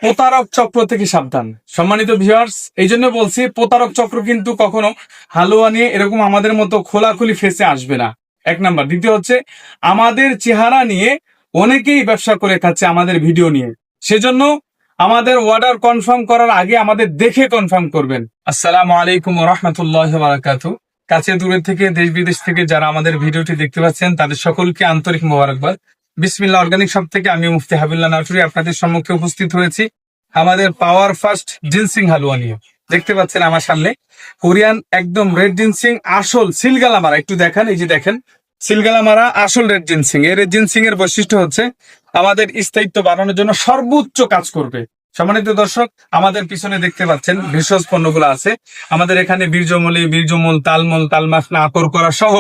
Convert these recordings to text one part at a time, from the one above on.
প্রতারক চক্র থেকে সাবধান। সম্মানিত ভিউয়ার্স, এই জন্য বলছি প্রতারক চক্র কিন্তু কখনো হালুয়া নিয়ে এরকম আমাদের মতো খোলাখুলি ফেসে আসবে না, এক নাম্বার। দ্বিতীয় হচ্ছে, আমাদের চেহারা নিয়ে অনেকেই ব্যবসা করে খাচ্ছে আমাদের ভিডিও নিয়ে। সেজন্য আমাদের অর্ডার কনফার্ম করার আগে আমাদের দেখে কনফার্ম করবেন। আসসালামু আলাইকুম ওয়া রাহমাতুল্লাহি ওয়া বারাকাতুহু। কাছে দূরে থেকে দেশ বিদেশ থেকে যারা আমাদের ভিডিওটি দেখতে পাচ্ছেন তাদের সকলকে আন্তরিক মোবারকবাদ। বিসমিল্লাহ অর্গানিক শপ থেকে আমি মুফতি হাবিবুল্লাহ নাটোরি আপনাদের সম্মুখে উপস্থিত হয়েছি আমাদের পাওয়ার ফার্স্ট জিনসিং হালুয়া নিয়ে। দেখতে পাচ্ছেন আমার সামনে কোরিয়ান একদম রেড জিনসিং, আসল সিলগালা মারা। একটু দেখেন, এই যে দেখেন সিলগালা মারা আসল রেড জিনসিং। এই রেড জিনসিং এর বৈশিষ্ট্য হচ্ছে আমাদের স্থায়িত্ব বাড়ানোর জন্য সর্বোচ্চ কাজ করবে। সম্মানিত দর্শক, আমাদের পিছনে দেখতে পাচ্ছেন ভেষজ পণ্যগুলো আছে। আমাদের এখানে বীর্যমূলী, বীর্যমূল, তালমূল, তালমাখনা, আকর করা সহ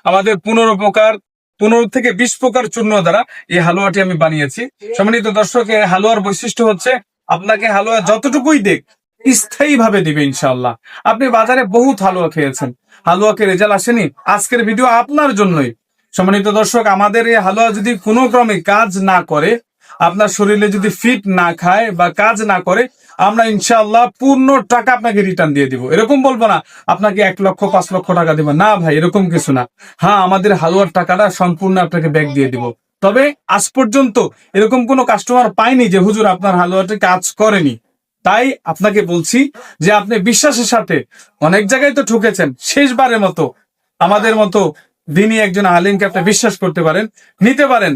আমাদের 15 থেকে 20 প্রকার চূর্ণ দ্বারা এই হালুয়াটি আমি বানিয়েছি। সম্মানিত দর্শক, এই হালুয়ার বৈশিষ্ট্য হচ্ছে আপনাকে হালুয়া যতটুকুই দেখ স্থায়ী ভাবে দিবে ইনশাআল্লাহ। আপনি বাজারে বহুত হালুয়া খেয়েছেন, হালুয়াকে রেজাল্ট আসেনি, আজকের ভিডিও আপনার জন্যই। সম্মানিত দর্শক, আমাদের এই হালুয়া যদি কোনো ক্রমে কাজ না করে, আপনার শরীরে যদি ফিট না খায় বা কাজ না করে, আমরা ইনশাআল্লাহ পূর্ণ টাকা আপনাকে রিটার্ন দিয়ে দিব। এরকম বলবো না আপনাকে 1 লক্ষ 5 লক্ষ টাকা দিব, না ভাই, এরকম কিছু না। হ্যাঁ, আমাদের হালুয়ার টাকাটা সম্পূর্ণ আপনাকে ব্যাক দিয়ে দিব। তবে আজ পর্যন্ত এরকম কোনো কাস্টমার পাইনি যে হুজুর আপনার হালুয়াটি কাজ করেনি। তাই আপনাকে বলছি যে আপনি বিশ্বাসের সাথে, অনেক জায়গায় তো ঠকেছেন, শেষবারের মতো আমাদের মতো দিনই একজন আলিমকে আপনি বিশ্বাস করতে পারেন, নিতে পারেন।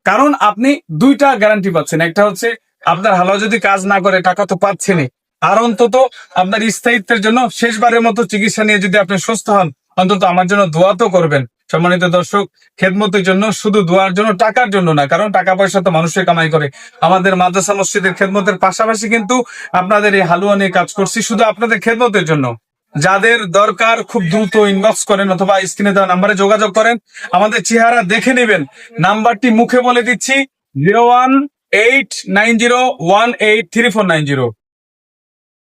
কারণ আপনি 2টা গ্যারান্টি পাচ্ছেন। একটা হচ্ছে আপনার হালুয়া যদি কাজ না করে টাকা তো পাচ্ছেনই, আর অন্তত আপনার স্থায়িত্বের জন্য শেষবারের মতো চিকিৎসা নিয়ে যদি আপনি সুস্থ হন, অন্তত আমার জন্য দোয়া তো করবেন। সম্মানিত দর্শক, খেদমতের জন্য, শুধু দোয়ার জন্য, টাকার জন্য না, কারণ টাকা পয়সা তো মানুষের কামাই করে। আমাদের মাদ্রাসা মসজিদের খেদমতের পাশাপাশি কিন্তু আপনাদের এই হালুয়া নিয়ে কাজ করছি শুধু আপনাদের খেদমতের জন্য। যাদের দরকার খুব দ্রুত ইনবক্স করেন অথবা স্ক্রিনে দেওয়া নাম্বারে যোগাযোগ করেন। আমাদের চেহারা দেখে নেবেন। নাম্বারটি মুখে বলে দিচ্ছি, 018901834990।